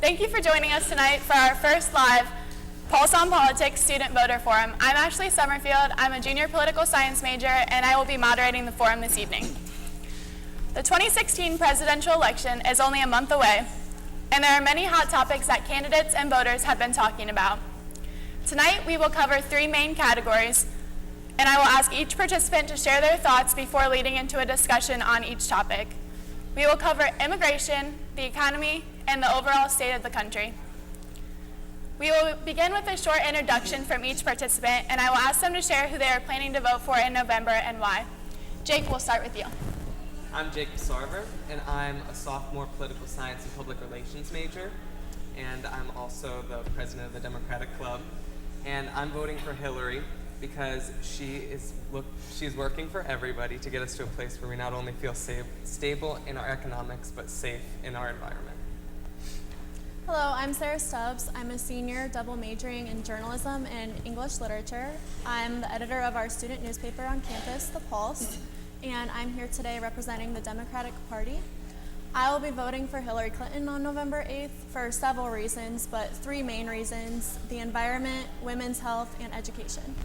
Thank you for joining us tonight for our first live Pulse on Politics Student Voter Forum. I'm Ashley Summerfield. I'm a junior political science major, and I will be moderating the forum this evening. The 2016 presidential election is only a month away, and there are many hot topics that candidates and voters have been talking about. Tonight, we will cover three main categories, and I will ask each participant to share their thoughts before leading into a discussion on each topic. We will cover immigration, the economy, and the overall state of the country. We will begin with a short introduction from each participant, and I will ask them to share who they are planning to vote for in November and why. Jake, we'll start with you. I'm Jacob Sarver, and I'm a sophomore political science and public relations major, and I'm also the president of the Democratic Club. And I'm voting for Hillary because she is working for everybody to get us to a place where we not only feel stable in our economics, but safe in our environment. Hello, I'm Sarah Stubbs. I'm a senior double majoring in journalism and English literature. I'm the editor of our student newspaper on campus, The Pulse, and I'm here today representing the Democratic Party. I will be voting for Hillary Clinton on November 8th for several reasons, but three main reasons: the environment, women's health, and education.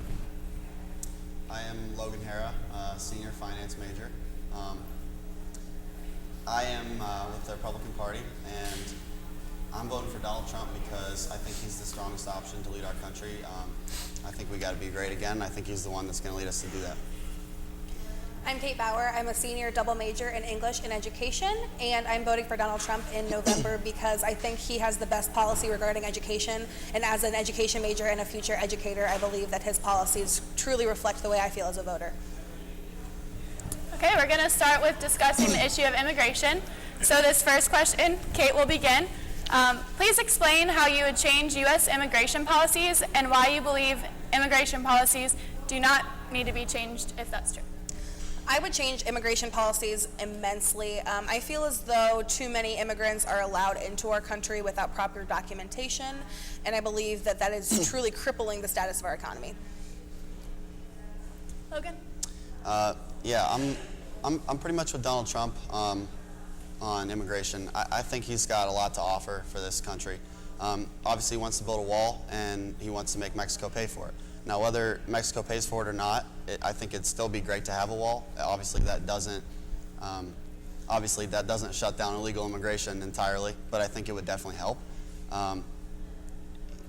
I am Logan Harrah, a senior finance major. I am with the Republican Party, and I'm voting for Donald Trump because I think he's the strongest option to lead our country. I think we got to be great again. I think he's the one that's going to lead us to do that. I'm Kate Bauer. I'm a senior double major in English and education, and I'm voting for Donald Trump in November because I think he has the best policy regarding education, and as an education major and a future educator, I believe that his policies truly reflect the way I feel as a voter. Okay, we're going to start with discussing the issue of immigration. So this first question, Kate will begin. Please explain how you would change U.S. immigration policies and why you believe immigration policies do not need to be changed, if that's true. I would change immigration policies immensely. I feel as though too many immigrants are allowed into our country without proper documentation, and I believe that that is truly crippling the status of our economy. Logan? Yeah, I'm pretty much with Donald Trump on immigration. I think he's got a lot to offer for this country. Obviously, he wants to build a wall, and he wants to make Mexico pay for it. Now, whether Mexico pays for it or not, I think it'd still be great to have a wall. Obviously, that doesn't shut down illegal immigration entirely, but I think it would definitely help.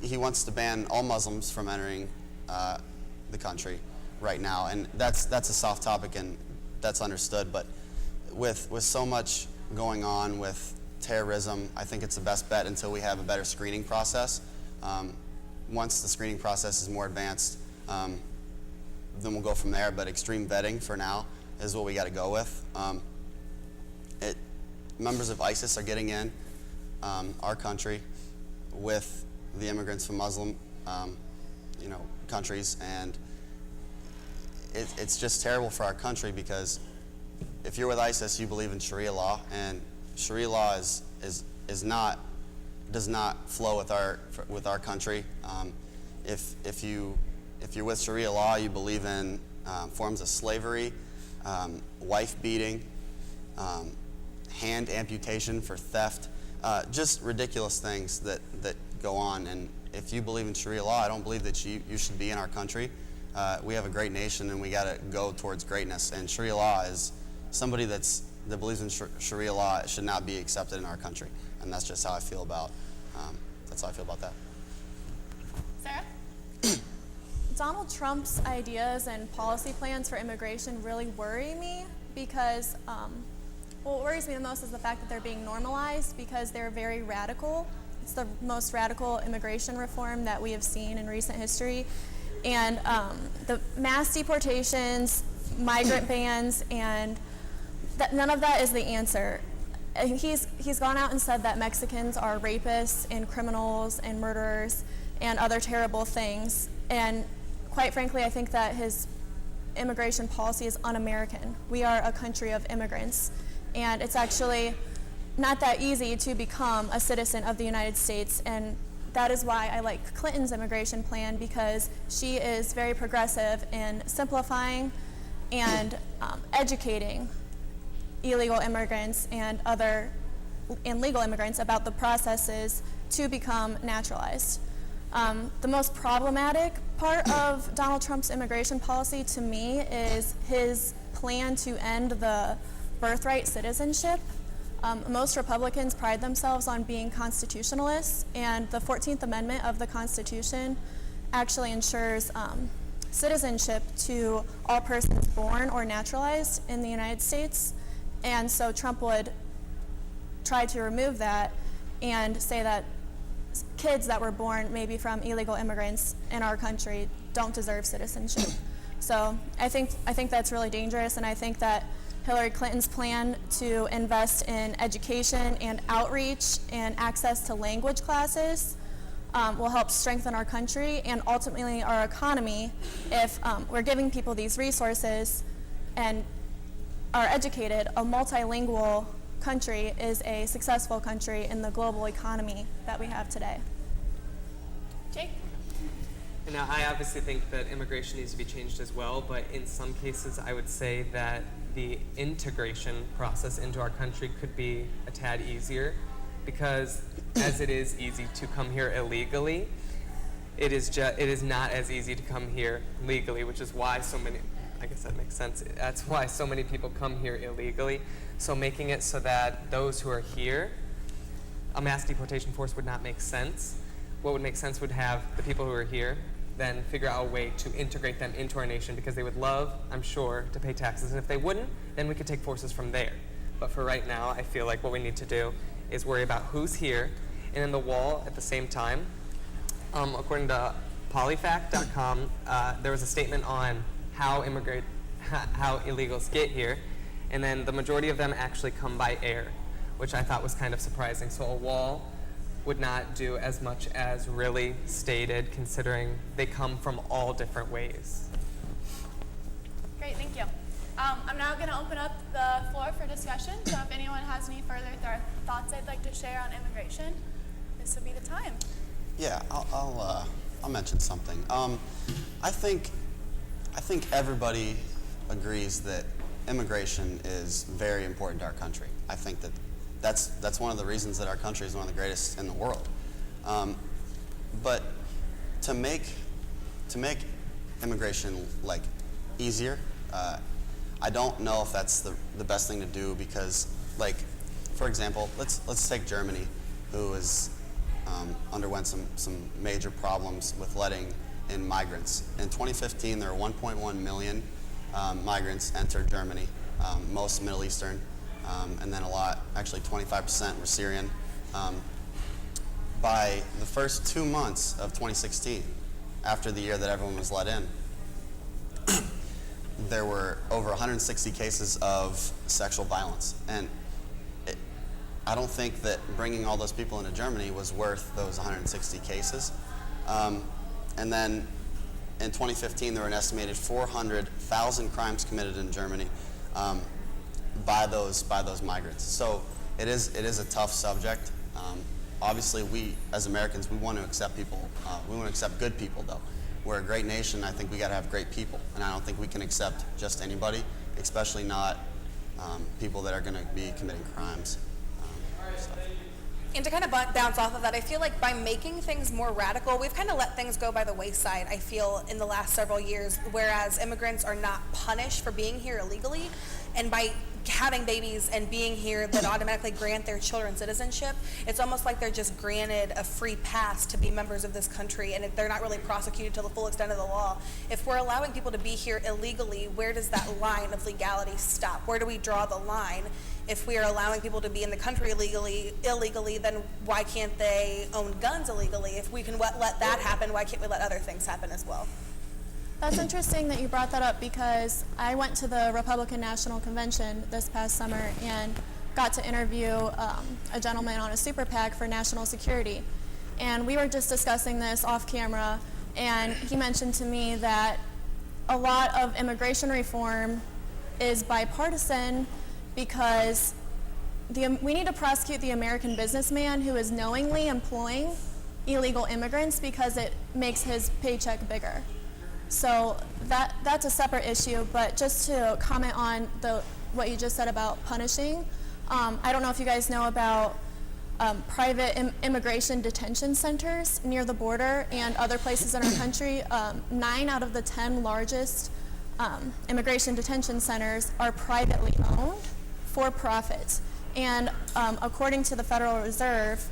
He wants to ban all Muslims from entering the country right now, and that's a soft topic, and that's understood. But with so much going on with terrorism, I think it's the best bet until we have a better screening process. Once the screening process is more advanced, then we'll go from there. But extreme vetting for now is what we got to go with. Members of ISIS are getting in our country with the immigrants from Muslim, countries, and it's just terrible for our country because if you're with ISIS, you believe in Sharia law, and Sharia law does not flow with our country. If you're with Sharia law, you believe in forms of slavery, wife beating, hand amputation for theft, just ridiculous things that go on. And if you believe in Sharia law, I don't believe that you should be in our country. We have a great nation, and we got to go towards greatness. And Sharia law is somebody that believes in Sharia law should not be accepted in our country, and that's just how I feel about. That's how I feel about that. Sarah? Donald Trump's ideas and policy plans for immigration really worry me because what worries me the most is the fact that they're being normalized because they're very radical. It's the most radical immigration reform that we have seen in recent history. And the mass deportations, migrant bans, and none of that is the answer. He's gone out and said that Mexicans are rapists and criminals and murderers and other terrible things. And quite frankly, I think that his immigration policy is un-American. We are a country of immigrants, and it's actually not that easy to become a citizen of the United States. And that is why I like Clinton's immigration plan, because she is very progressive in simplifying and educating illegal immigrants and other and legal immigrants about the processes to become naturalized. The most problematic part of Donald Trump's immigration policy to me is his plan to end the birthright citizenship. Most Republicans pride themselves on being constitutionalists, and the 14th Amendment of the Constitution actually ensures citizenship to all persons born or naturalized in the United States. And so Trump would try to remove that and say that kids that were born maybe from illegal immigrants in our country don't deserve citizenship. So I think that's really dangerous, and I think that Hillary Clinton's plan to invest in education and outreach and access to language classes will help strengthen our country and ultimately our economy if we're giving people these resources and are educated. A multilingual country is a successful country in the global economy that we have today. Jake? And now, I obviously think that immigration needs to be changed as well, but in some cases I would say that the integration process into our country could be a tad easier, because as it is easy to come here illegally, it is not as easy to come here legally, which is why so many, I guess that makes sense, that's why so many people come here illegally. So making it so that those who are here, a mass deportation force would not make sense. What would make sense would have the people who are here then figure out a way to integrate them into our nation, because they would love, I'm sure, to pay taxes. And if they wouldn't, then we could take forces from there. But for right now, I feel like what we need to do is worry about who's here. And in the wall, at the same time, according to polyfact.com, there was a statement on how illegals get here. And then the majority of them actually come by air, which I thought was kind of surprising. So a wall would not do as much as really stated, considering they come from all different ways. Great, thank you. I'm now going to open up the floor for discussion, so if anyone has any further thoughts they'd like to share on immigration, this would be the time. Yeah, I'll mention something. I think everybody agrees that immigration is very important to our country. I think that's one of the reasons that our country is one of the greatest in the world. But to make immigration like easier, I don't know if that's the best thing to do, because, like, for example, let's take Germany, who is underwent some major problems with letting in migrants. In 2015, there were 1.1 million migrants entered Germany, most Middle Eastern, and then a lot, actually 25% were Syrian. By the first 2 months of 2016, after the year that everyone was let in, there were over 160 cases of sexual violence. And I don't think that bringing all those people into Germany was worth those 160 cases. And then in 2015, there were an estimated 400,000 crimes committed in Germany by those migrants. So it is a tough subject. Obviously, we as Americans, we want to accept people. We want to accept good people, though. We're a great nation. I think we got to have great people, and I don't think we can accept just anybody, especially not people that are going to be committing crimes. And to kind of bounce off of that, I feel like by making things more radical, we've kind of let things go by the wayside, I feel, in the last several years, whereas immigrants are not punished for being here illegally, and by having babies and being here that automatically grant their children citizenship, it's almost like they're just granted a free pass to be members of this country, and they're not really prosecuted to the full extent of the law. If we're allowing people to be here illegally, where does that line of legality stop? Where do we draw the line? If we are allowing people to be in the country illegally, then why can't they own guns illegally? If we can let that happen, why can't we let other things happen as well? That's interesting that you brought that up, because I went to the Republican National Convention this past summer and got to interview a gentleman on a super PAC for national security. And we were just discussing this off camera, and he mentioned to me that a lot of immigration reform is bipartisan, because we need to prosecute the American businessman who is knowingly employing illegal immigrants because it makes his paycheck bigger. So that's a separate issue, but just to comment on what you just said about punishing, I don't know if you guys know about private immigration detention centers near the border and other places in our country. 9 out of the 10 largest immigration detention centers are privately owned, for profit. And according to the Federal Reserve,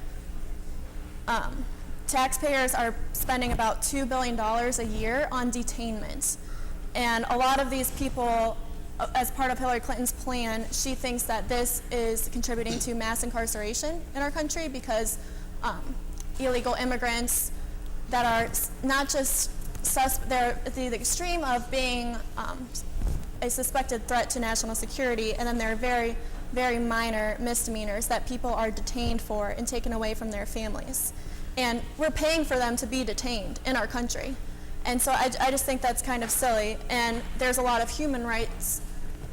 taxpayers are spending about $2 billion a year on detainment. And a lot of these people, as part of Hillary Clinton's plan, she thinks that this is contributing to mass incarceration in our country because illegal immigrants that are not just they're at the extreme of being a suspected threat to national security, and then they're very, very minor misdemeanors that people are detained for and taken away from their families. And we're paying for them to be detained in our country. And so I just think that's kind of silly. And there's a lot of human rights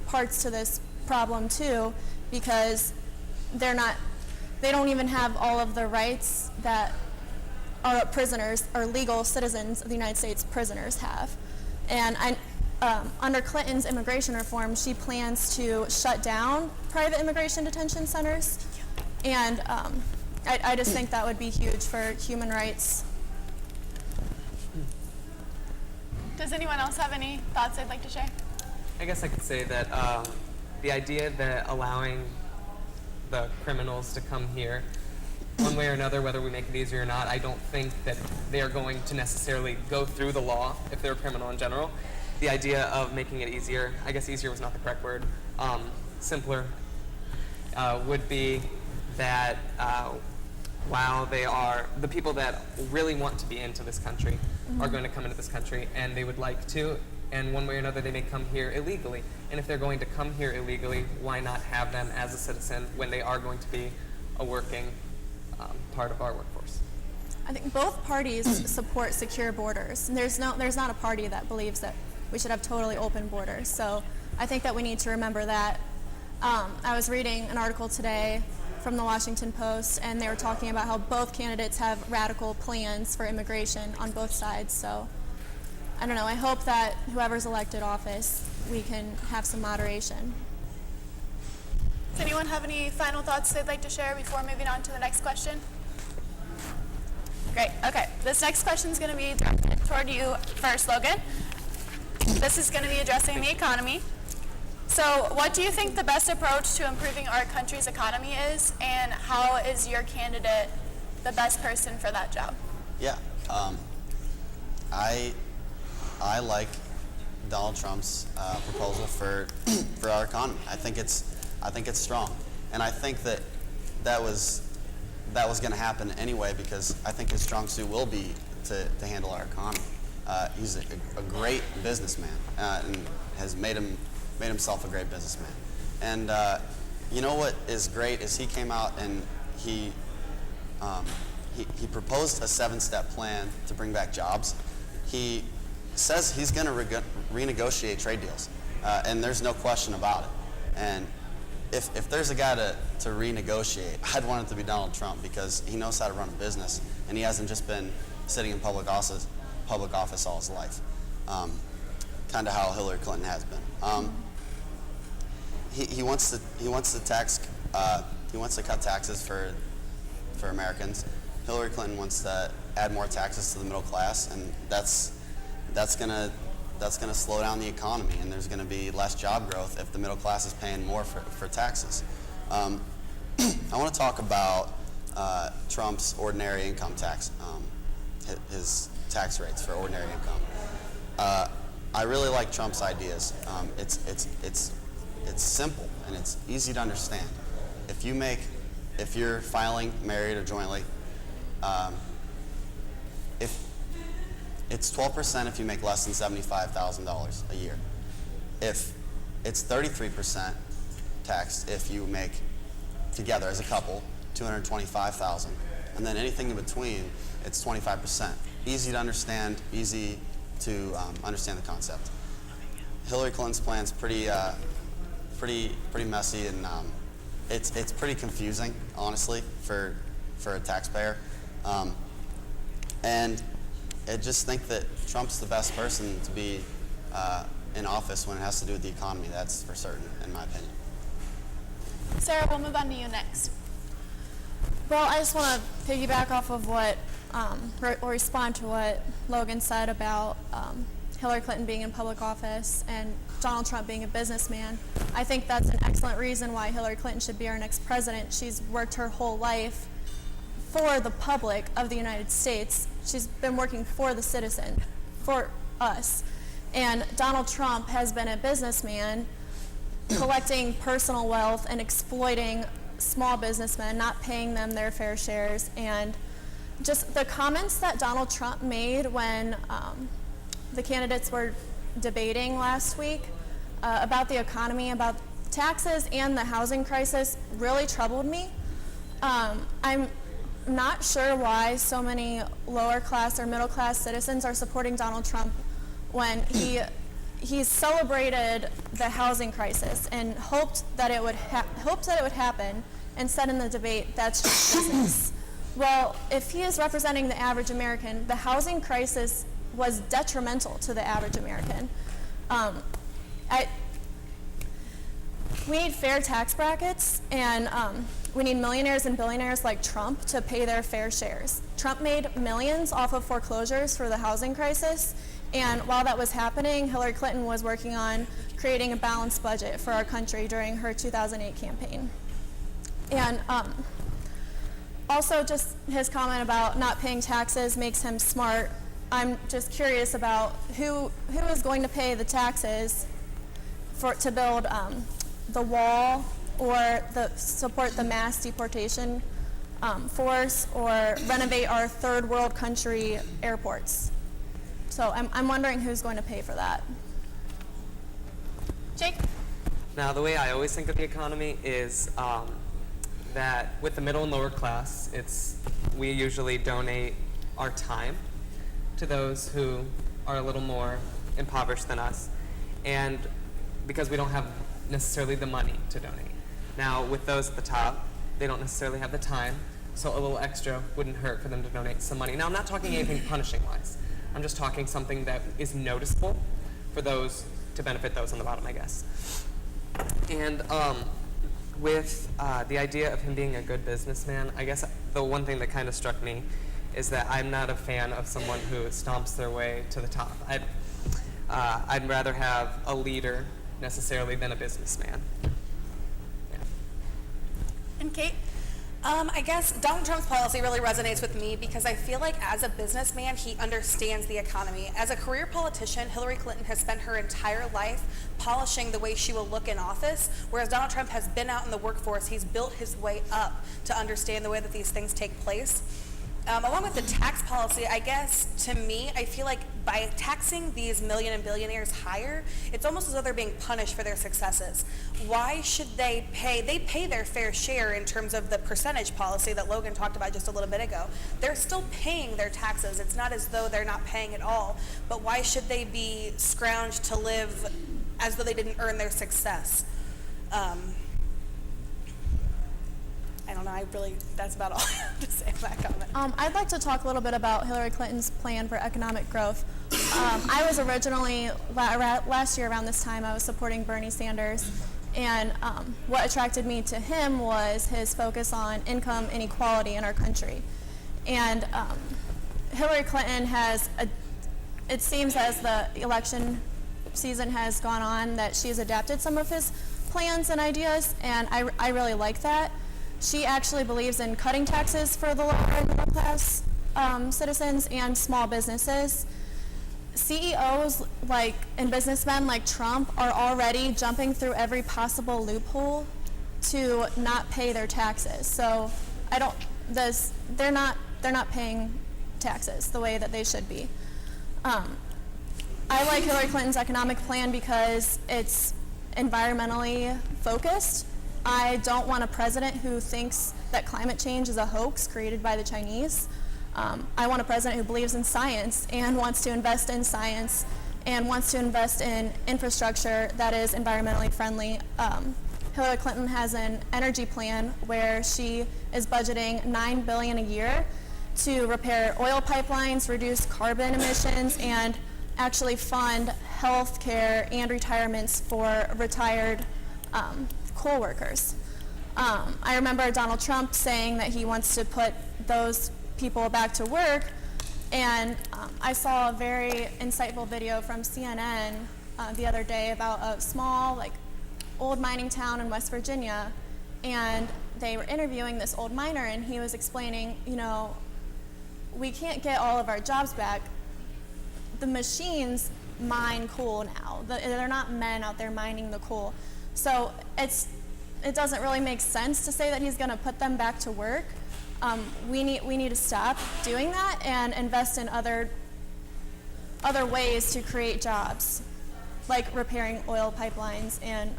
parts to this problem too, because they don't even have all of the rights that our prisoners or legal citizens of the United States prisoners have. And under Clinton's immigration reform, she plans to shut down private immigration detention centers. And I just think that would be huge for human rights. Does anyone else have any thoughts they'd like to share? I guess I could say that the idea that allowing the criminals to come here, one way or another, whether we make it easier or not, I don't think that they are going to necessarily go through the law if they're a criminal in general. The idea of making it easier, I guess easier was not the correct word, simpler, would be that while the people that really want to be into this country are going to come into this country, and they would like to, and one way or another they may come here illegally. And if they're going to come here illegally, why not have them as a citizen when they are going to be a working part of our workforce? I think both parties support secure borders. And there's not a party that believes that we should have totally open borders. So I think that we need to remember that. I was reading an article today from the Washington Post, and they were talking about how both candidates have radical plans for immigration on both sides. So I don't know, I hope that whoever's elected office, we can have some moderation. Does anyone have any final thoughts they'd like to share before moving on to the next question? Great, okay. This next question is going to be directed toward you first, Logan. This is going to be addressing the economy. So what do you think the best approach to improving our country's economy is, and how is your candidate the best person for that job? Yeah, I like Donald Trump's proposal for our economy. I think it's strong, and I think that was going to happen anyway, because I think his strong suit will be to handle our economy. He's a great businessman and has made himself a great businessman. And you know what is great is he came out and he proposed a 7-step plan to bring back jobs. He says he's going to renegotiate trade deals, and there's no question about it. And if there's a guy to renegotiate, I'd want it to be Donald Trump, because he knows how to run a business, and he hasn't just been sitting in public office all his life, kind of how Hillary Clinton has been. He wants to cut taxes for Americans. Hillary Clinton wants to add more taxes to the middle class, and that's gonna slow down the economy, and there's gonna be less job growth if the middle class is paying more for taxes. I want to talk about Trump's ordinary income tax, his tax rates for ordinary income. I really like Trump's ideas. It's simple and it's easy to understand. If you're filing married or jointly, if it's 12% if you make less than $75,000 a year. If it's 33% taxed if you make together as a couple $225,000, and then anything in between, it's 25%. Easy to understand, easy to understand the concept. Hillary Clinton's plan's pretty messy, and it's pretty confusing, honestly, for a taxpayer. And I just think that Trump's the best person to be in office when it has to do with the economy. That's for certain, in my opinion. Sarah, we'll move on to you next. Well, I just want to piggyback off of what, or respond to what Logan said about Hillary Clinton being in public office and Donald Trump being a businessman. I think that's an excellent reason why Hillary Clinton should be our next president. She's worked her whole life for the public of the United States. She's been working for the citizen, for us. And Donald Trump has been a businessman collecting personal wealth and exploiting small businessmen, not paying them their fair shares. And just the comments that Donald Trump made when the candidates were debating last week about the economy, about taxes and the housing crisis really troubled me. I'm not sure why so many lower class or middle class citizens are supporting Donald Trump when he celebrated the housing crisis and hoped that it would happen, and said in the debate that's just business. Well, if he is representing the average American, the housing crisis was detrimental to the average American. We need fair tax brackets, and we need millionaires and billionaires like Trump to pay their fair shares. Trump made millions off of foreclosures for the housing crisis, and while that was happening, Hillary Clinton was working on creating a balanced budget for our country during her 2008 campaign. And also just his comment about not paying taxes makes him smart. I'm just curious about who is going to pay the taxes to build the wall or support the mass deportation force or renovate our third world country airports. So I'm wondering who's going to pay for that. Jake? Now, the way I always think of the economy is that with the middle and lower class, we usually donate our time to those who are a little more impoverished than us, and because we don't have necessarily the money to donate. Now, with those at the top, they don't necessarily have the time, so a little extra wouldn't hurt for them to donate some money. Now, I'm not talking anything punishing-wise. I'm just talking something that is noticeable for those to benefit those on the bottom, I guess. And with the idea of him being a good businessman, I guess the one thing that kind of struck me is that I'm not a fan of someone who stomps their way to the top. I'd rather have a leader necessarily than a businessman. Yeah. And Kate? I guess Donald Trump's policy really resonates with me because I feel like as a businessman, he understands the economy. As a career politician, Hillary Clinton has spent her entire life polishing the way she will look in office, whereas Donald Trump has been out in the workforce. He's built his way up to understand the way that these things take place. Along with the tax policy, I guess, to me, I feel like by taxing these million and billionaires higher, it's almost as though they're being punished for their successes. Why should they pay? They pay their fair share in terms of the percentage policy that Logan talked about just a little bit ago. They're still paying their taxes. It's not as though they're not paying at all. But why should they be scrounged to live as though they didn't earn their success? I don't know, that's about all I have to say on that comment. I'd like to talk a little bit about Hillary Clinton's plan for economic growth. I was originally, last year around this time, I was supporting Bernie Sanders, and what attracted me to him was his focus on income inequality in our country. And Hillary Clinton it seems as the election season has gone on that she has adapted some of his plans and ideas, and I really like that. She actually believes in cutting taxes for the lower and middle class citizens and small businesses. CEOs and businessmen like Trump are already jumping through every possible loophole to not pay their taxes. So they're not paying taxes the way that they should be. I like Hillary Clinton's economic plan because it's environmentally focused. I don't want a president who thinks that climate change is a hoax created by the Chinese. I want a president who believes in science and wants to invest in science and wants to invest in infrastructure that is environmentally friendly. Hillary Clinton has an energy plan where she is budgeting $9 billion a year to repair oil pipelines, reduce carbon emissions, and actually fund health care and retirements for retired coal workers. I remember Donald Trump saying that he wants to put those people back to work, and I saw a very insightful video from CNN the other day about a small, old mining town in West Virginia, and they were interviewing this old miner, and he was explaining, we can't get all of our jobs back. The machines mine coal now. They're not men out there mining the coal. So it doesn't really make sense to say that he's going to put them back to work. We need to stop doing that and invest in other ways to create jobs, like repairing oil pipelines and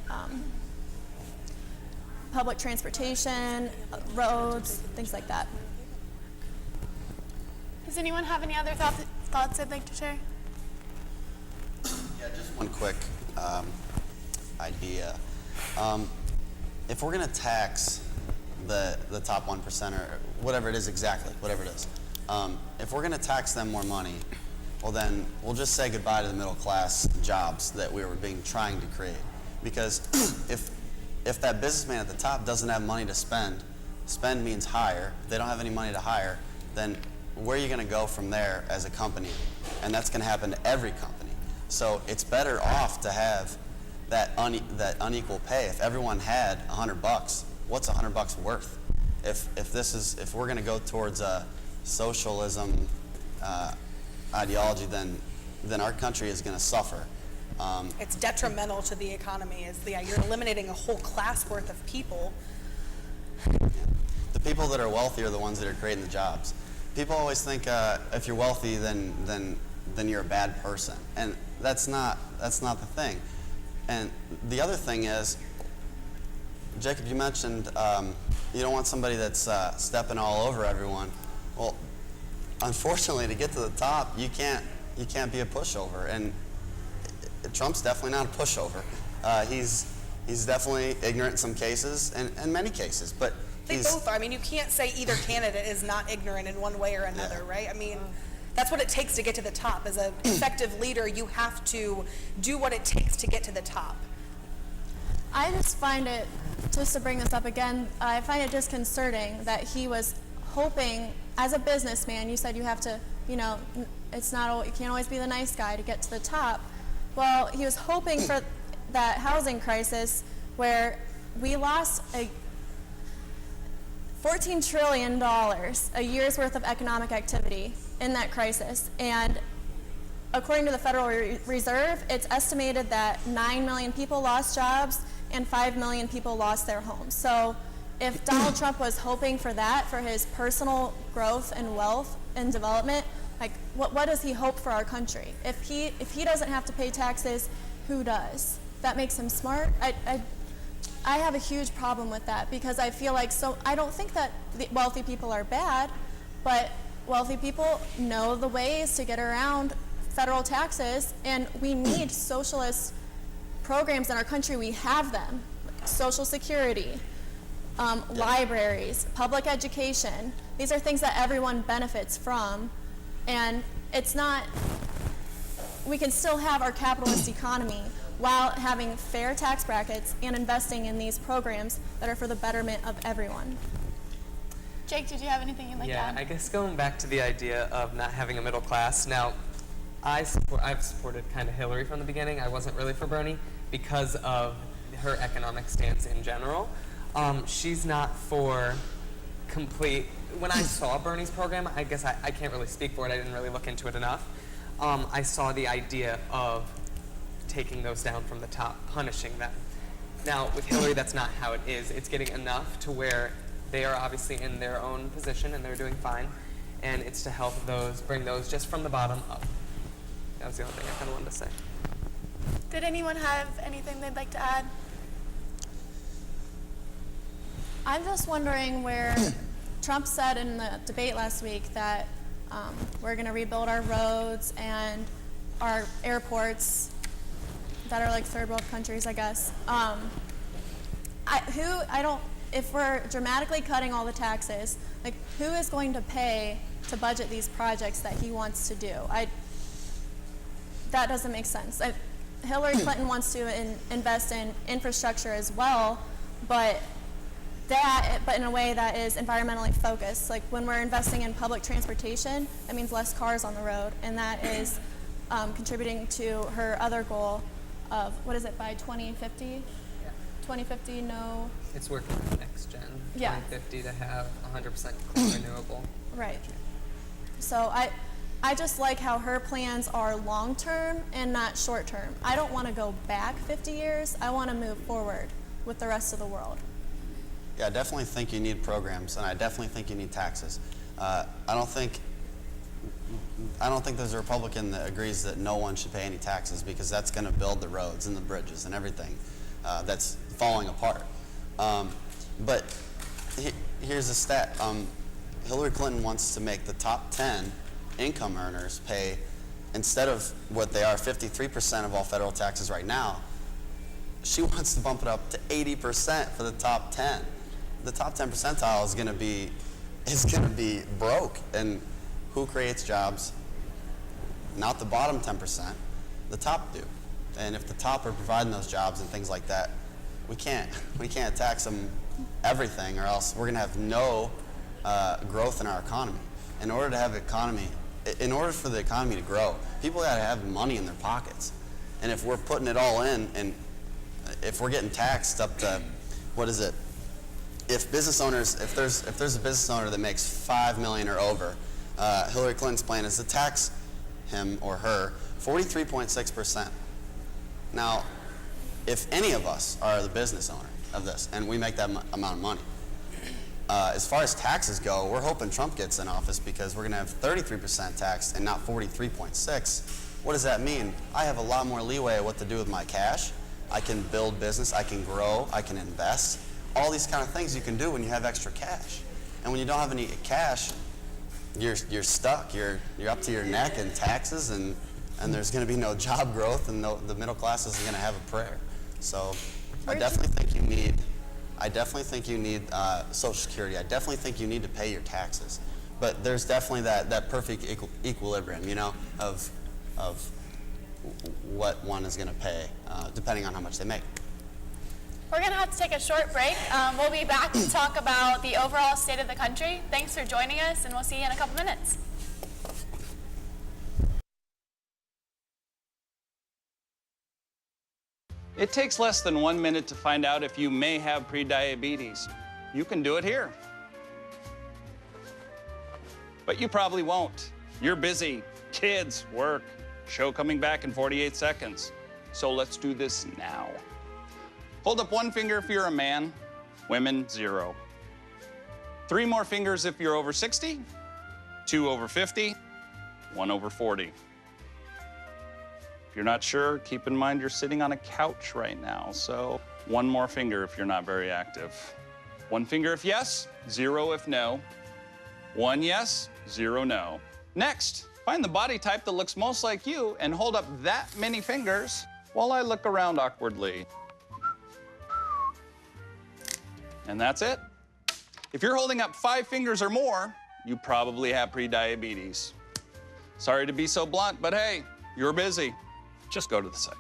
public transportation, roads, things like that. Does anyone have any other thoughts they'd like to share? Yeah, just one quick idea. If we're going to tax the top 1% or whatever it is exactly, whatever it is, if we're going to tax them more money, well then we'll just say goodbye to the middle class jobs that we were trying to create. Because if that businessman at the top doesn't have money to spend means hire. If they don't have any money to hire, then where are you going to go from there as a company? And that's going to happen to every company. So it's better off to have that unequal pay. If everyone had $100, what's $100 worth? If we're going to go towards a socialism ideology, then our country is going to suffer. It's detrimental to the economy. You're eliminating a whole class worth of people. The people that are wealthy are the ones that are creating the jobs. People always think if you're wealthy, then you're a bad person, and that's not the thing. And the other thing is, Jacob, you mentioned you don't want somebody that's stepping all over everyone. Well, unfortunately, to get to the top, you can't be a pushover, and Trump's definitely not a pushover. He's definitely ignorant in some cases, and in many cases, but They both are. I mean, you can't say either candidate is not ignorant in one way or another, right? I mean, that's what it takes to get to the top. As an effective leader, you have to do what it takes to get to the top. I just find it, just to bring this up again, I find it disconcerting that he was hoping, as a businessman, you said you have to, you can't always be the nice guy to get to the top. Well, he was hoping for that housing crisis where we lost $14 trillion, a year's worth of economic activity in that crisis. And according to the Federal Reserve, it's estimated that 9 million people lost jobs and 5 million people lost their homes. So if Donald Trump was hoping for that, for his personal growth and wealth and development, what does he hope for our country? If he doesn't have to pay taxes, who does? That makes him smart. I have a huge problem with that, because I feel like, I don't think that the wealthy people are bad, but wealthy people know the ways to get around federal taxes, and we need socialist programs in our country. We have them. Social Security, libraries, public education. These are things that everyone benefits from, and we can still have our capitalist economy while having fair tax brackets and investing in these programs that are for the betterment of everyone. Jake, did you have anything you'd like to add? Yeah, I guess going back to the idea of not having a middle class. Now, I've supported kind of Hillary from the beginning. I wasn't really for Bernie because of her economic stance in general. She's not for complete. When I saw Bernie's program, I guess I can't really speak for it. I didn't really look into it enough. I saw the idea of taking those down from the top, punishing them. Now, with Hillary, that's not how it is. It's getting enough to where they are obviously in their own position and they're doing fine, and it's to help bring those just from the bottom up. That was the only thing I kind of wanted to say. Did anyone have anything they'd like to add? I'm just wondering where Trump said in the debate last week that we're going to rebuild our roads and our airports that are like third world countries, I guess. If we're dramatically cutting all the taxes, who is going to pay to budget these projects that he wants to do? That doesn't make sense. Hillary Clinton wants to invest in infrastructure as well, but that, but in a way that is environmentally focused. Like when we're investing in public transportation, that means less cars on the road, and that is contributing to her other goal of, what is it, by 2050? Yeah. 2050, no. It's working with Next Gen, Yeah. 2050, to have 100% clean renewable. Right. So I just like how her plans are long-term and not short-term. I don't want to go back 50 years. I want to move forward with the rest of the world. Yeah, I definitely think you need programs, and I definitely think you need taxes. I don't think there's a Republican that agrees that no one should pay any taxes, because that's going to build the roads and the bridges and everything that's falling apart. But here's a stat. Hillary Clinton wants to make the top 10 income earners pay, instead of what they are, 53% of all federal taxes right now, she wants to bump it up to 80% for the top 10. The top 10 percentile is going to be broke. And who creates jobs? Not the bottom 10%, the top do. And if the top are providing those jobs and things like that, we can't tax them everything, or else we're going to have no growth in our economy. In order for the economy to grow, people got to have money in their pockets. And if we're putting it all in, and if we're getting taxed up to, what is it? If there's a business owner that makes $5 million or over, Hillary Clinton's plan is to tax him or her 43.6%. Now, if any of us are the business owner of this and we make that amount of money, as far as taxes go, we're hoping Trump gets in office, because we're going to have 33% taxed and not 43.6. What does that mean? I have a lot more leeway of what to do with my cash. I can build business, I can grow, I can invest. All these kind of things you can do when you have extra cash. And when you don't have any cash, you're stuck. You're up to your neck in taxes, and there's going to be no job growth, and the middle class isn't going to have a prayer. So I definitely think you need Social Security. I definitely think you need to pay your taxes. But there's definitely that perfect equilibrium, you know, of what one is going to pay, depending on how much they make. We're going to have to take a short break. We'll be back to talk about the overall state of the country. Thanks for joining us, and we'll see you in a couple minutes. It takes less than 1 minute to find out if you may have prediabetes. You can do it here. But you probably won't. You're busy. Kids, work, show coming back in 48 seconds. So let's do this now. Hold up one finger if you're a man, women, 0. 3 more fingers if you're over 60, 2 over 50, 1 over 40. If you're not sure, keep in mind you're sitting on a couch right now, so 1 more finger if you're not very active. 1 finger if yes, 0 if no. 1 yes, 0 no. Next, find the body type that looks most like you and hold up that many fingers while I look around awkwardly. And that's it. If you're holding up 5 fingers or more, you probably have prediabetes. Sorry to be so blunt, but hey, you're busy. Just go to the site.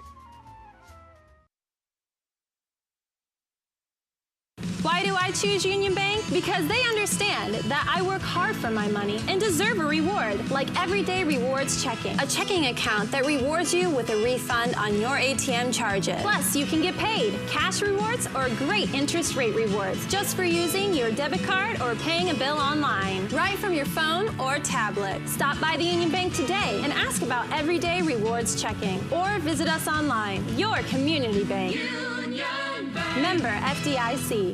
Why do I choose Union Bank? Because they understand that I work hard for my money and deserve a reward, like Everyday Rewards Checking, a checking account that rewards you with a refund on your ATM charges. Plus, you can get paid cash rewards or great interest rate rewards just for using your debit card or paying a bill online, right from your phone or tablet. Stop by the Union Bank today and ask about Everyday Rewards Checking, or visit us online. Your community bank. Union Bank. Member FDIC.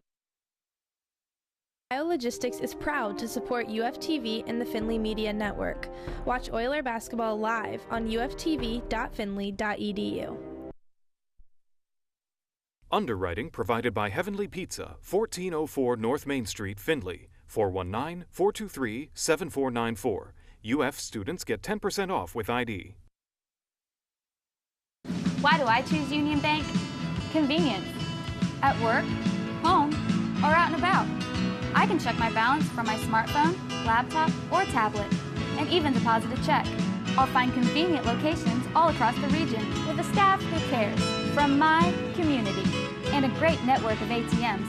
Logistics is proud to support UFTV and the Findlay Media Network. Watch Oiler basketball live on uftv.findlay.edu. Underwriting provided by Heavenly Pizza, 1404 North Main Street, Findlay, 419-423-7494. UF students get 10% off with ID. Why do I choose Union Bank? Convenience. At work, home, or out and about. I can check my balance from my smartphone, laptop, or tablet, and even deposit a check. I'll find convenient locations all across the region with a staff who cares, from my community, and a great network of ATMs.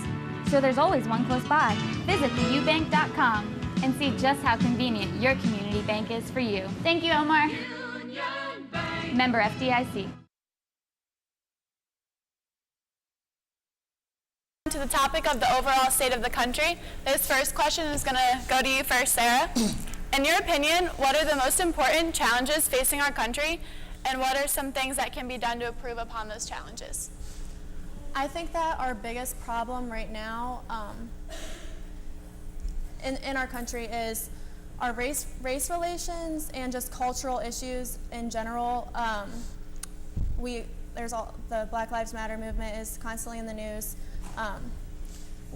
so there's always one close by. Visit theubank.com and see just how convenient your community bank is for you. Thank you, Omar. Member FDIC. To the topic of the overall state of the country, this first question is going to go to you first, Sarah. In your opinion, what are the most important challenges facing our country, and what are some things that can be done to improve upon those challenges? I think that our biggest problem right now in our country is our race relations and just cultural issues in general. The Black Lives Matter movement is constantly in the news.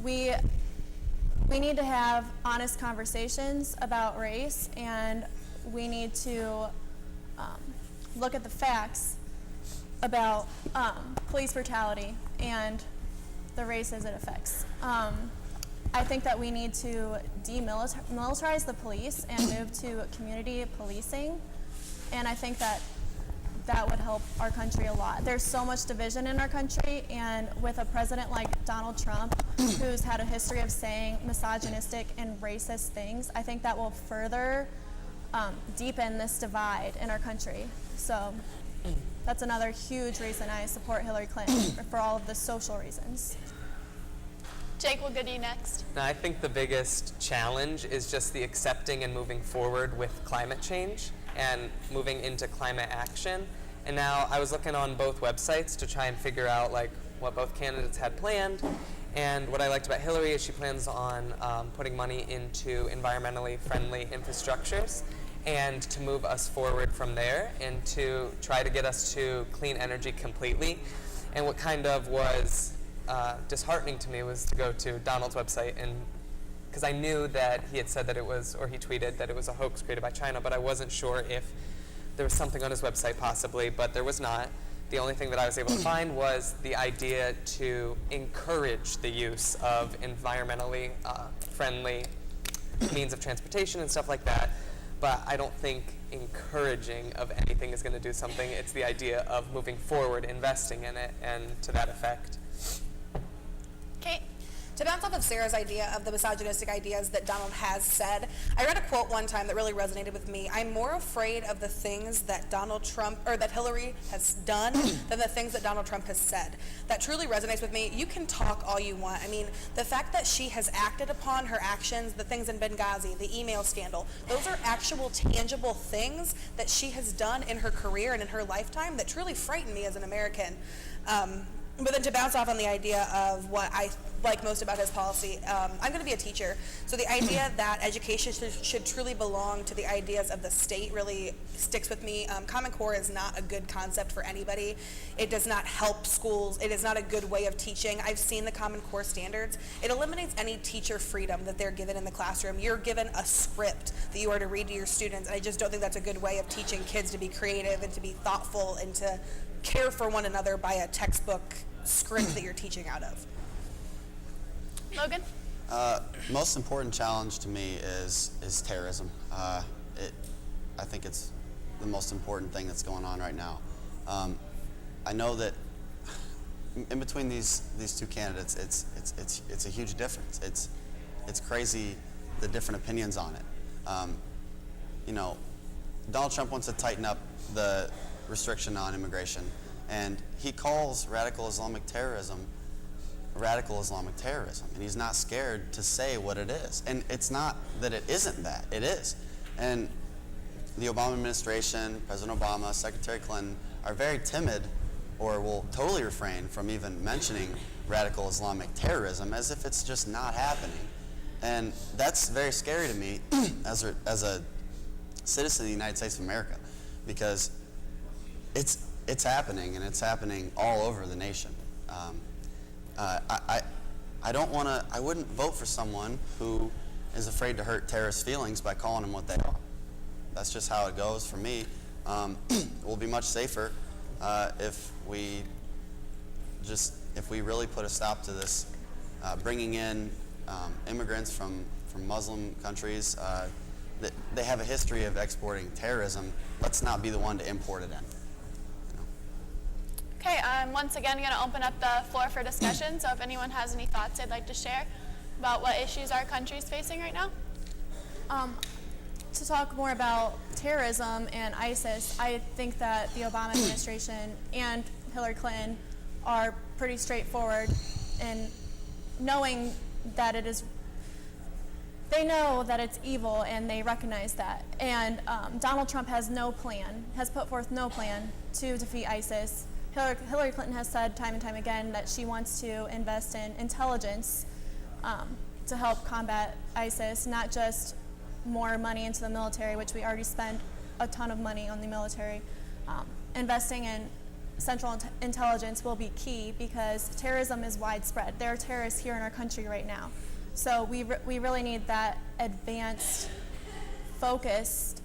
We need to have honest conversations about race, and we need to look at the facts about police brutality and the races it affects. I think that we need to demilitarize the police and move to community policing, and I think that would help our country a lot. There's so much division in our country, and with a president like Donald Trump, who's had a history of saying misogynistic and racist things, I think that will further deepen this divide in our country. So that's another huge reason I support Hillary Clinton, for all of the social reasons. Jake, we'll go to you next. Now, I think the biggest challenge is just the accepting and moving forward with climate change and moving into climate action. And now I was looking on both websites to try and figure out what both candidates had planned. And what I liked about Hillary is she plans on putting money into environmentally friendly infrastructures and to move us forward from there and to try to get us to clean energy completely. And what kind of was disheartening to me was to go to Donald's website, and because I knew that he had said that it was, or he tweeted that it was a hoax created by China, but I wasn't sure if there was something on his website possibly, but there was not. The only thing that I was able to find was the idea to encourage the use of environmentally friendly means of transportation and stuff like that, but I don't think encouraging of anything is going to do something. It's the idea of moving forward, investing in it, and to that effect. Kate? To bounce off of Sarah's idea of the misogynistic ideas that Donald has said, I read a quote one time that really resonated with me. I'm more afraid of the things that Donald Trump, or that Hillary has done than the things that Donald Trump has said. That truly resonates with me. You can talk all you want. I mean, the fact that she has acted upon her actions, the things in Benghazi, the email scandal, those are actual tangible things that she has done in her career and in her lifetime that truly frighten me as an American. But then to bounce off on the idea of what I like most about his policy, I'm going to be a teacher. So the idea that education should truly belong to the ideas of the state really sticks with me. Common Core is not a good concept for anybody. It does not help schools. It is not a good way of teaching. I've seen the Common Core standards. It eliminates any teacher freedom that they're given in the classroom. You're given a script that you are to read to your students, and I just don't think that's a good way of teaching kids to be creative and to be thoughtful and to care for one another by a textbook script that you're teaching out of. Logan? Most important challenge to me is terrorism. I think it's the most important thing that's going on right now. I know that in between these two candidates, it's a huge difference. It's crazy the different opinions on it. Donald Trump wants to tighten up the restriction on immigration, and he calls radical Islamic terrorism, and he's not scared to say what it is. And it's not that it isn't that, it is. And the Obama administration, President Obama, Secretary Clinton are very timid, or will totally refrain from even mentioning radical Islamic terrorism as if it's just not happening. And that's very scary to me as a citizen of the United States of America, because it's happening, and it's happening all over the nation. I wouldn't vote for someone who is afraid to hurt terrorists' feelings by calling them what they are. That's just how it goes for me. We'll be much safer if we really put a stop to this, bringing in immigrants from Muslim countries. They have a history of exporting terrorism. Let's not be the one to import it in. Okay, I'm once again going to open up the floor for discussion, so if anyone has any thoughts they'd like to share about what issues our country is facing right now. To talk more about terrorism and ISIS, I think that the Obama administration and Hillary Clinton are pretty straightforward in knowing that they know that it's evil and they recognize that. And Donald Trump has put forth no plan to defeat ISIS. Hillary Clinton has said time and time again that she wants to invest in intelligence to help combat ISIS, not just more money into the military, which we already spend a ton of money on the military. Investing in central intelligence will be key because terrorism is widespread. There are terrorists here in our country right now. So we really need that advanced, focused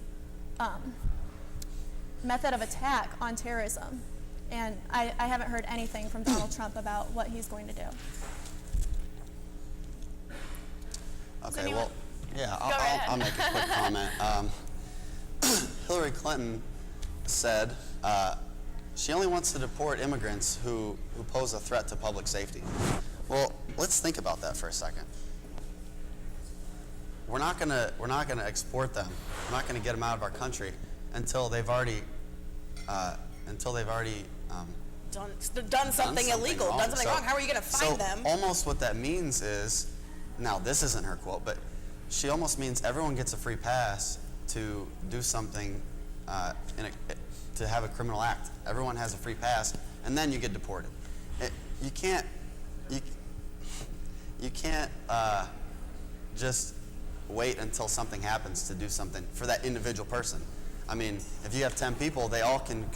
method of attack on terrorism. And I haven't heard anything from Donald Trump about what he's going to do. Okay, well, yeah, Go right I'll make a quick comment. Hillary Clinton said she only wants to deport immigrants who pose a threat to public safety. Well, let's think about that for a second. We're not gonna export them. We're not gonna get them out of our country until they've already done something illegal, wrong. done something wrong. How are you going to find them? Almost what that means is, now this isn't her quote, but she almost means everyone gets a free pass to do something, to have a criminal act. Everyone has a free pass, and then you get deported. You can't just wait until something happens to do something for that individual person. I mean, if you have 10 people, they all can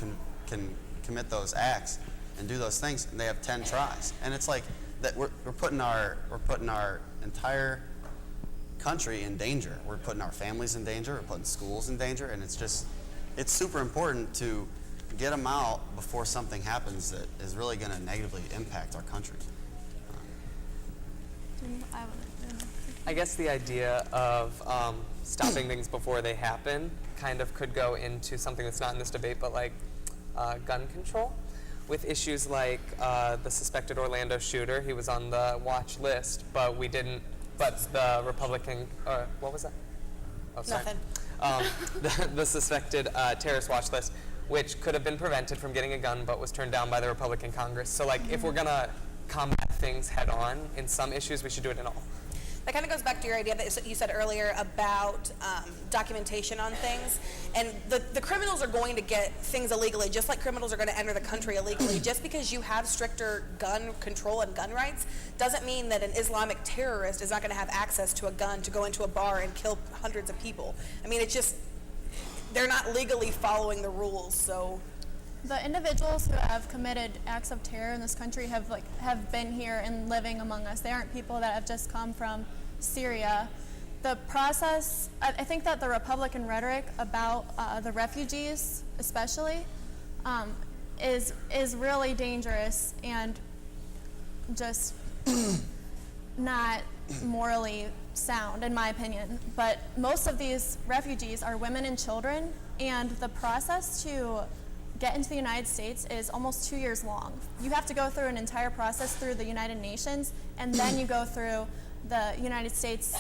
commit those acts and do those things, and they have 10 tries. And it's like that we're putting our entire country in danger. We're putting our families in danger. We're putting schools in danger, and it's super important to get them out before something happens that is really going to negatively impact our country. I guess the idea of stopping things before they happen kind of could go into something that's not in this debate, but like gun control. With issues like the suspected Orlando shooter, he was on the watch list, but the Republican, what was that? Oh, sorry. Nothing. The suspected terrorist watch list, which could have been prevented from getting a gun, but was turned down by the Republican Congress. So like, if we're gonna combat things head on in some issues, we should do it in all. That kind of goes back to your idea that you said earlier about documentation on things. And the criminals are going to get things illegally, just like criminals are going to enter the country illegally. Just because you have stricter gun control and gun rights doesn't mean that an Islamic terrorist is not going to have access to a gun to go into a bar and kill hundreds of people. I mean, it's just, they're not legally following the rules, so. The individuals who have committed acts of terror in this country have been here and living among us. They aren't people that have just come from Syria. The process, I think that the Republican rhetoric about the refugees especially is really dangerous and just not morally sound, in my opinion. But most of these refugees are women and children, and the process to get into the United States is almost 2 years long. You have to go through an entire process through the United Nations, and then you go through the United States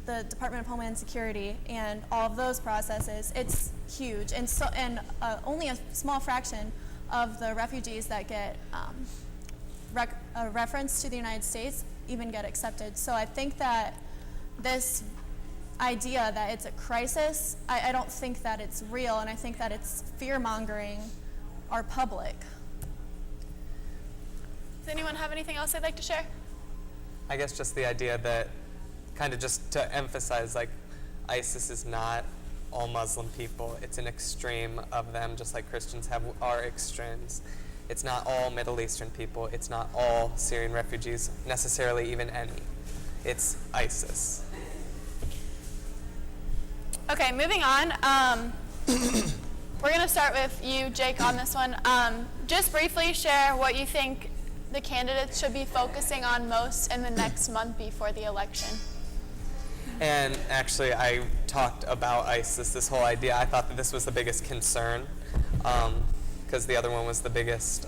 the Department of Homeland Security, and all of those processes. It's huge, and only a small fraction of the refugees that get a reference to the United States even get accepted. So I think that this idea that it's a crisis, I don't think that it's real, and I think that it's fear-mongering our public. Does anyone have anything else they'd like to share? I guess just the idea that, kind of just to emphasize, like, ISIS is not all Muslim people. It's an extreme of them, just like Christians have our extremes. It's not all Middle Eastern people. It's not all Syrian refugees, necessarily even any. It's ISIS. Okay, moving on. We're going to start with you, Jake, on this one. Just briefly share what you think the candidates should be focusing on most in the next month before the election. And actually, I talked about ISIS, this whole idea. I thought that this was the biggest concern, because the other one was the biggest.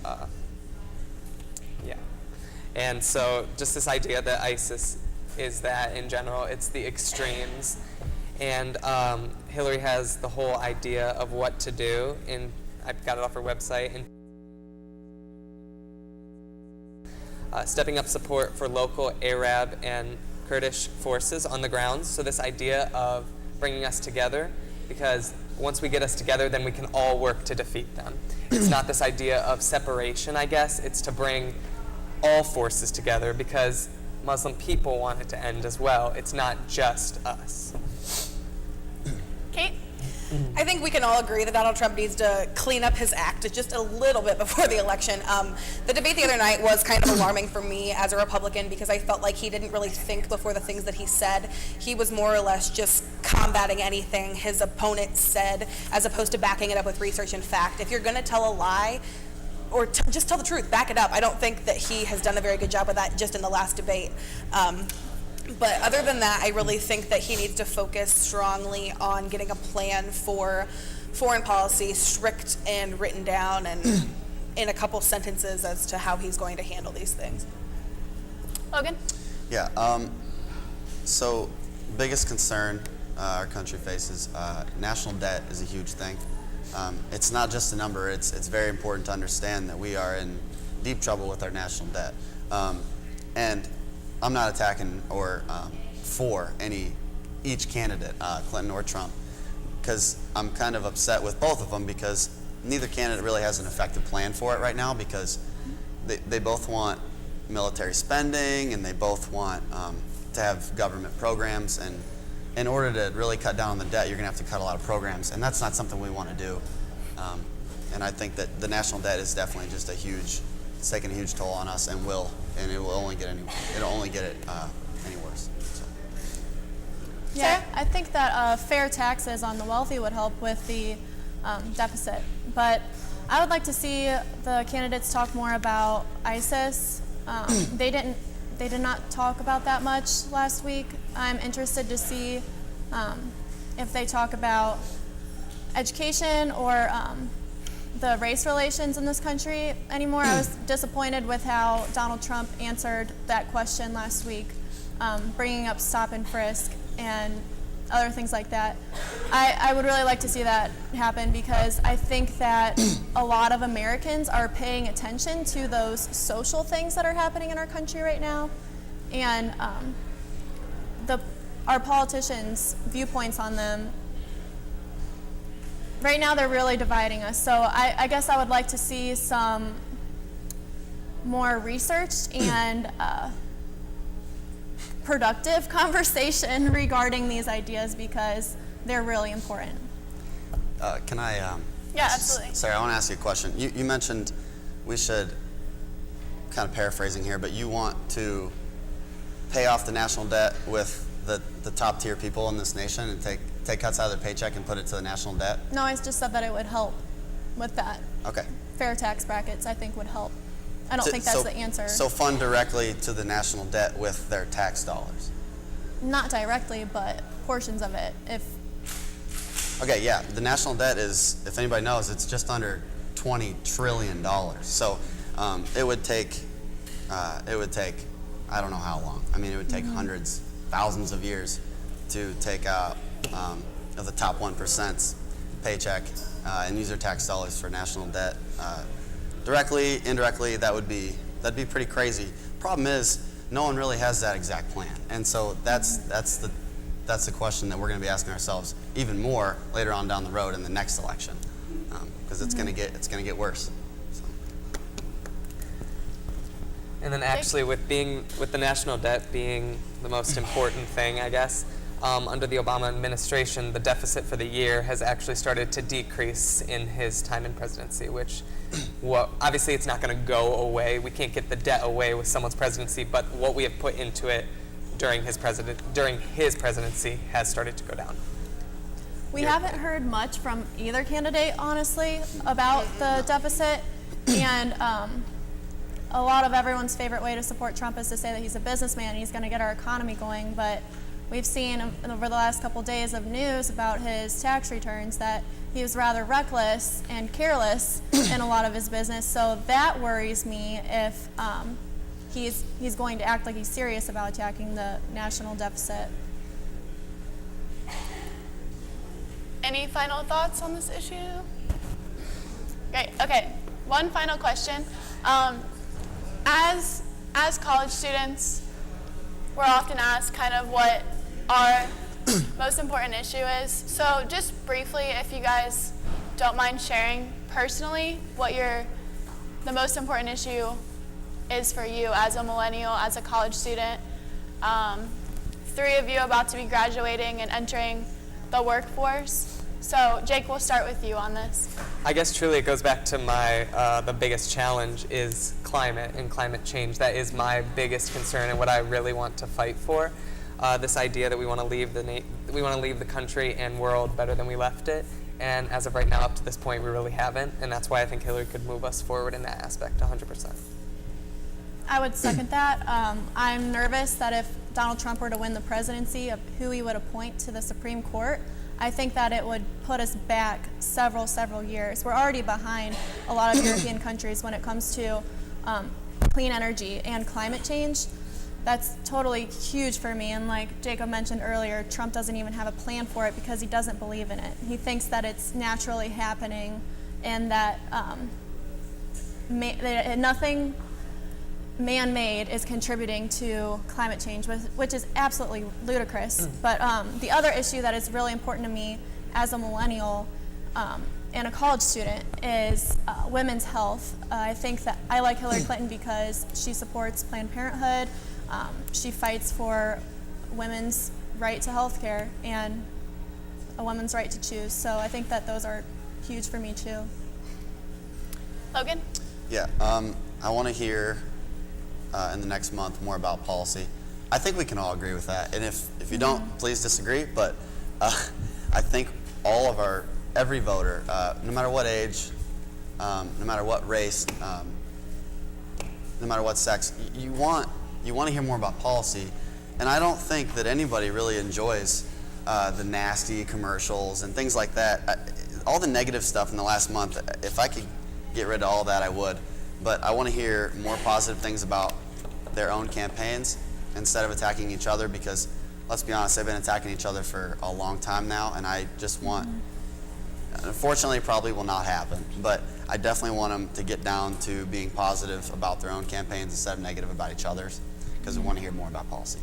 And so just this idea that ISIS is that in general, it's the extremes. And Hillary has the whole idea of what to do, and I've got it off her website. And stepping up support for local Arab and Kurdish forces on the ground. So this idea of bringing us together, because once we get us together, then we can all work to defeat them. It's not this idea of separation, I guess. It's to bring all forces together, because Muslim people want it to end as well. It's not just us. Kate? I think we can all agree that Donald Trump needs to clean up his act just a little bit before the election. The debate the other night was kind of alarming for me as a Republican, because I felt like he didn't really think before the things that he said. He was more or less just combating anything his opponent said, as opposed to backing it up with research and fact. If you're going to tell a lie, or just tell the truth, back it up. I don't think that he has done a very good job of that just in the last debate. But other than that, I really think that he needs to focus strongly on getting a plan for foreign policy, strict and written down, and in a couple sentences as to how he's going to handle these things. Logan? Yeah, so biggest concern our country faces, national debt is a huge thing. It's not just a number, it's very important to understand that we are in deep trouble with our national debt. And I'm not attacking or for each candidate, Clinton or Trump, because I'm kind of upset with both of them, because neither candidate really has an effective plan for it right now, because they both want military spending, and they both want to have government programs, and in order to really cut down on the debt, you're going to have to cut a lot of programs, and that's not something we want to do. And I think that the national debt is definitely just it's taking a huge toll on us, and it will only get any worse. So. Yeah, I think that fair taxes on the wealthy would help with the deficit. But I would like to see the candidates talk more about ISIS. They did not talk about that much last week. I'm interested to see if they talk about education or the race relations in this country anymore. I was disappointed with how Donald Trump answered that question last week, bringing up stop and frisk and other things like that. I would really like to see that happen, because I think that a lot of Americans are paying attention to those social things that are happening in our country right now, and our politicians' viewpoints on them. Right now, they're really dividing us. So I guess I would like to see some more researched and productive conversation regarding these ideas, because they're really important. Can I? Yeah, absolutely. Sorry, I want to ask you a question. You mentioned we should, kind of paraphrasing here, but you want to pay off the national debt with the top tier people in this nation and take cuts out of their paycheck and put it to the national debt? No, I just said that it would help with that. Okay. Fair tax brackets, I think, would help. I don't think that's the answer. So fund directly to the national debt with their tax dollars? Not directly, but portions of it. Okay, yeah, the national debt is, if anybody knows, it's just under $20 trillion. So it would take, I don't know how long. I mean, it would take hundreds, thousands of years to take out of the top 1%'s paycheck and use their tax dollars for national debt. Directly, indirectly, that'd be pretty crazy. Problem is, no one really has that exact plan, and so that's the question that we're going to be asking ourselves even more later on down the road in the next election, because it's going to get worse. So. And then actually, with the national debt being the most important thing, I guess, under the Obama administration, the deficit for the year has actually started to decrease in his time in presidency, which, obviously it's not going to go away. We can't get the debt away with someone's presidency, but what we have put into it during his presidency has started to go down. We haven't heard much from either candidate, honestly, about the deficit, and a lot of everyone's favorite way to support Trump is to say that he's a businessman and he's going to get our economy going, but we've seen over the last couple days of news about his tax returns that he was rather reckless and careless in a lot of his business. So that worries me if he's going to act like he's serious about attacking the national deficit. Any final thoughts on this issue? Great. Okay. One final question. As college students, we're often asked kind of what our most important issue is. So just briefly, if you guys don't mind sharing personally what the most important issue is for you as a millennial, as a college student. 3 of you about to be graduating and entering the workforce. So Jake, we'll start with you on this. I guess truly it goes back to my the biggest challenge is climate and climate change. That is my biggest concern and what I really want to fight for. This idea that we want to leave the country and world better than we left it. And as of right now, up to this point, we really haven't. And that's why I think Hillary could move us forward in that aspect 100%. I would second that. I'm nervous that if Donald Trump were to win the presidency, of who he would appoint to the Supreme Court, I think that it would put us back several years. We're already behind a lot of European countries when it comes to clean energy and climate change. That's totally huge for me. And like Jacob mentioned earlier, Trump doesn't even have a plan for it because he doesn't believe in it. He thinks that it's naturally happening and that nothing man-made is contributing to climate change, which is absolutely ludicrous. But the other issue that is really important to me as a millennial and a college student is women's health. I think that I like Hillary Clinton because she supports Planned Parenthood. She fights for women's right to health care and a woman's right to choose. So I think that those are huge for me too. Logan? Yeah, I want to hear in the next month more about policy. I think we can all agree with that. And if you don't, please disagree. But I think every voter, no matter what age, no matter what race, no matter what sex, you want to hear more about policy. And I don't think that anybody really enjoys the nasty commercials and things like that. All the negative stuff in the last month, if I could get rid of all that, I would. But I want to hear more positive things about their own campaigns instead of attacking each other, because let's be honest, they've been attacking each other for a long time now, and I just want, unfortunately it probably will not happen, but I definitely want them to get down to being positive about their own campaigns instead of negative about each other's, because we want to hear more about policy.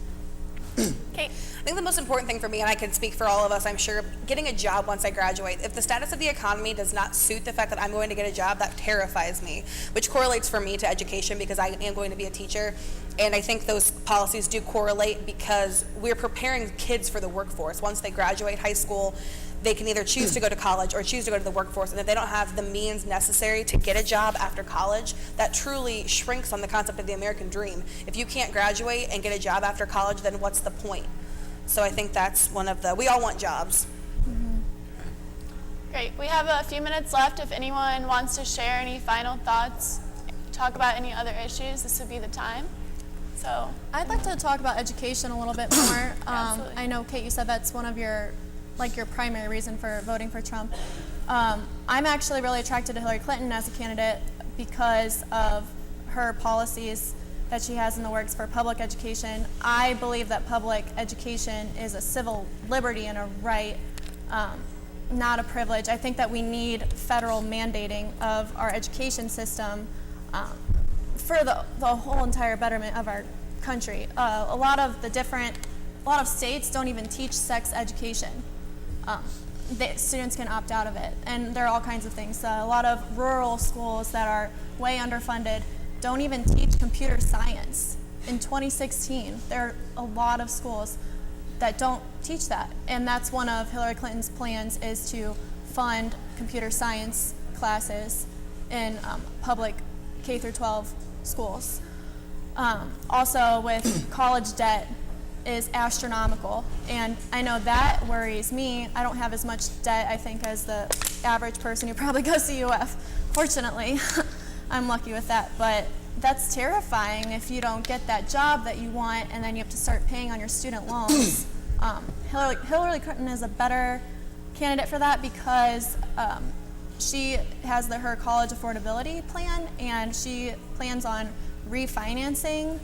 Kate? I think the most important thing for me, and I can speak for all of us, I'm sure, getting a job once I graduate. If the status of the economy does not suit the fact that I'm going to get a job, that terrifies me, which correlates for me to education because I am going to be a teacher. And I think those policies do correlate because we're preparing kids for the workforce. Once they graduate high school, they can either choose to go to college or choose to go to the workforce. And if they don't have the means necessary to get a job after college, that truly shrinks on the concept of the American dream. If you can't graduate and get a job after college, then what's the point? So I think that's we all want jobs. Great. We have a few minutes left. If anyone wants to share any final thoughts, talk about any other issues, this would be the time. So I'd like to talk about education a little bit more. Absolutely. I know, Kate, you said that's one of your primary reason for voting for Trump. I'm actually really attracted to Hillary Clinton as a candidate because of her policies that she has in the works for public education. I believe that public education is a civil liberty and a right, not a privilege. I think that we need federal mandating of our education system for the whole entire betterment of our country. A lot of states don't even teach sex education. The students can opt out of it, and there are all kinds of things. A lot of rural schools that are way underfunded don't even teach computer science. In 2016, there are a lot of schools that don't teach that, and that's one of Hillary Clinton's plans, is to fund computer science classes in public K through 12 schools. Also, with college debt is astronomical, and I know that worries me. I don't have as much debt, I think, as the average person who probably goes to UF. Fortunately, I'm lucky with that, but that's terrifying if you don't get that job that you want and then you have to start paying on your student loans. Hillary Clinton is a better candidate for that because she has her college affordability plan, and she plans on refinancing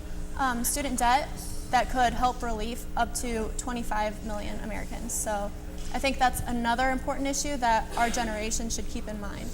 student debt that could help relieve up to 25 million Americans. So I think that's another important issue that our generation should keep in mind.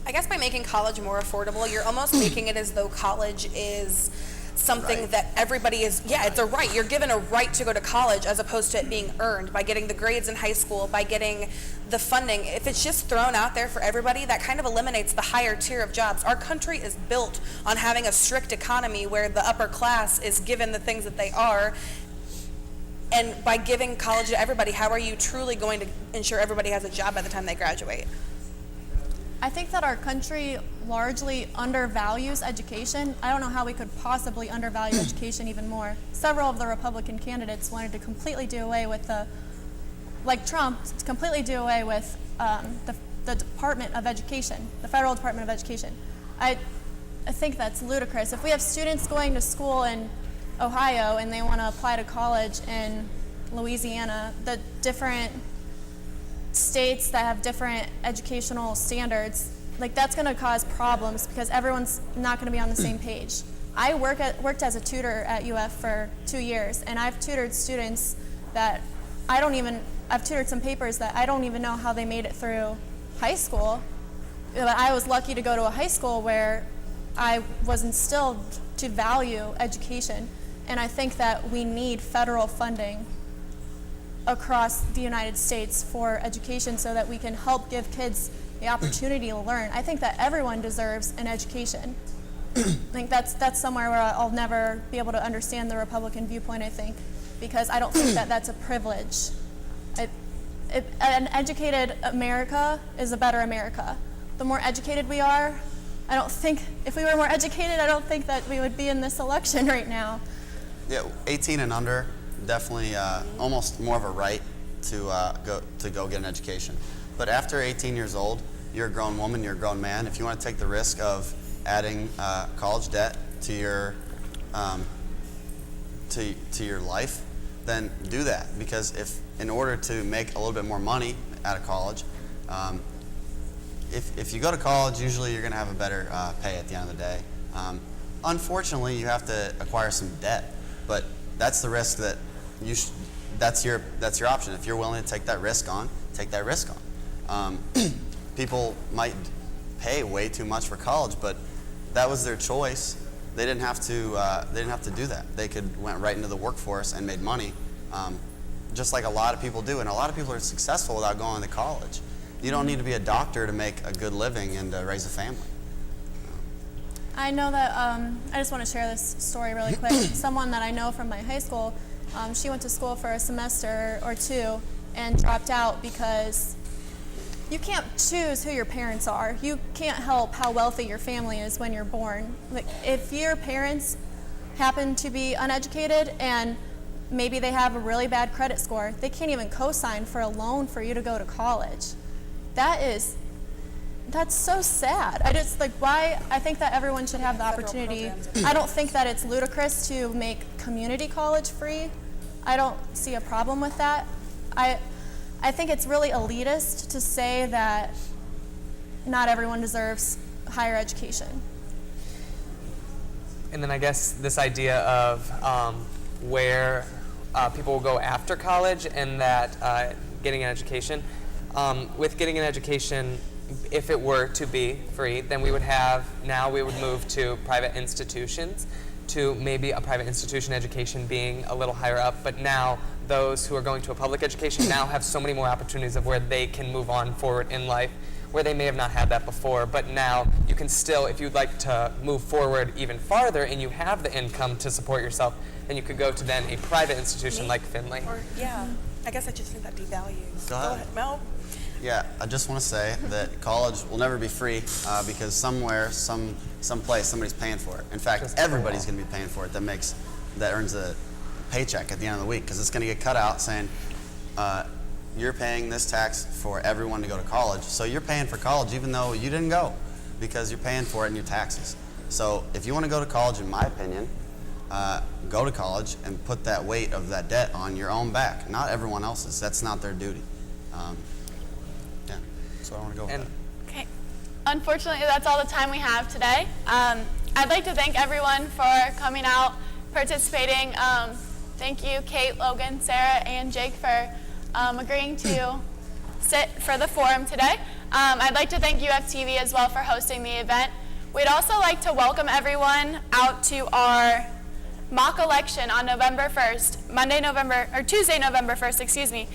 I guess by making college more affordable, you're almost making it as though college is something Right. that everybody is, it's a right. You're given a right to go to college as opposed to it being earned by getting the grades in high school, by getting the funding. If it's just thrown out there for everybody, that kind of eliminates the higher tier of jobs. Our country is built on having a strict economy where the upper class is given the things that they are. And by giving college to everybody, how are you truly going to ensure everybody has a job by the time they graduate? I think that our country largely undervalues education. I don't know how we could possibly undervalue education even more. Several of the Republican candidates wanted to completely do away with like Trump, to completely do away with the Department of Education, the Federal Department of Education. I think that's ludicrous. If we have students going to school in Ohio and they want to apply to college in Louisiana, the different states that have different educational standards, like that's going to cause problems because everyone's not going to be on the same page. I worked as a tutor at UF for 2 years, and I've tutored students that I've tutored some papers that I don't even know how they made it through high school. But I was lucky to go to a high school where I was instilled to value education, and I think that we need federal funding across the United States for education so that we can help give kids the opportunity to learn. I think that everyone deserves an education. I think that's somewhere where I'll never be able to understand the Republican viewpoint, I think, because I don't think that that's a privilege. An educated America is a better America. The more educated we are, I don't think, if we were more educated, I don't think that we would be in this election right now. Yeah, 18 and under, definitely almost more of a right to go get an education. But after 18 years old, you're a grown woman, you're a grown man. If you want to take the risk of adding college debt to your life, then do that. Because in order to make a little bit more money out of college, if you go to college, usually you're going to have a better pay at the end of the day. Unfortunately, you have to acquire some debt, but that's the risk that that's your option. If you're willing to take that risk on, take that risk on. People might pay way too much for college, but that was their choice. They didn't have to do that. They went right into the workforce and made money, just like a lot of people do. And a lot of people are successful without going to college. You don't need to be a doctor to make a good living and to raise a family. I know that, I just want to share this story really quick. Someone that I know from my high school, she went to school for a semester or two and dropped out because you can't choose who your parents are. You can't help how wealthy your family is when you're born. Like, if your parents happen to be uneducated and maybe they have a really bad credit score, they can't even co-sign for a loan for you to go to college. That's so sad. I think that everyone should have the opportunity. I don't think that it's ludicrous to make community college free. I don't see a problem with that. I think it's really elitist to say that not everyone deserves higher education. And then I guess this idea of where people will go after college and that getting an education. With getting an education, if it were to be free, then we would move to private institutions, to maybe a private institution education being a little higher up, but now those who are going to a public education now have so many more opportunities of where they can move on forward in life, where they may have not had that before, but now you can still, if you'd like to move forward even farther and you have the income to support yourself, then you could go to then a private institution like Findlay. I guess I just think that devalues. Go ahead. Mel? Yeah, I just want to say that college will never be free because somewhere, someplace, somebody's paying for it. In fact, everybody's going to be paying for it that earns a paycheck at the end of the week, because it's going to get cut out saying you're paying this tax for everyone to go to college. So you're paying for college even though you didn't go, because you're paying for it in your taxes. So if you want to go to college, in my opinion, go to college and put that weight of that debt on your own back, not everyone else's. That's not their duty. Yeah, so I want to go with that. Okay. Unfortunately, that's all the time we have today. I'd like to thank everyone for coming out, participating. Thank you, Kate, Logan, Sarah, and Jake for agreeing to sit for the forum today. I'd like to thank UFTV as well for hosting the event. We'd also like to welcome everyone out to our mock election on November 1st, Tuesday, November 1st, excuse me.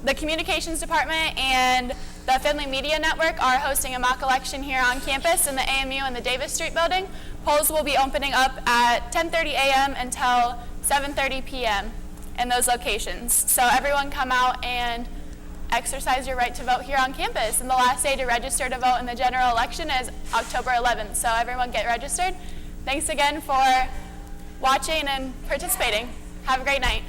The Communications Department and the Findlay Media Network are hosting a mock election here on campus in the AMU and the Davis Street building. Polls will be opening up at 10:30 a.m. until 7:30 p.m. in those locations. So everyone come out and exercise your right to vote here on campus. And the last day to register to vote in the general election is October 11th. So everyone get registered. Thanks again for watching and participating. Have a great night.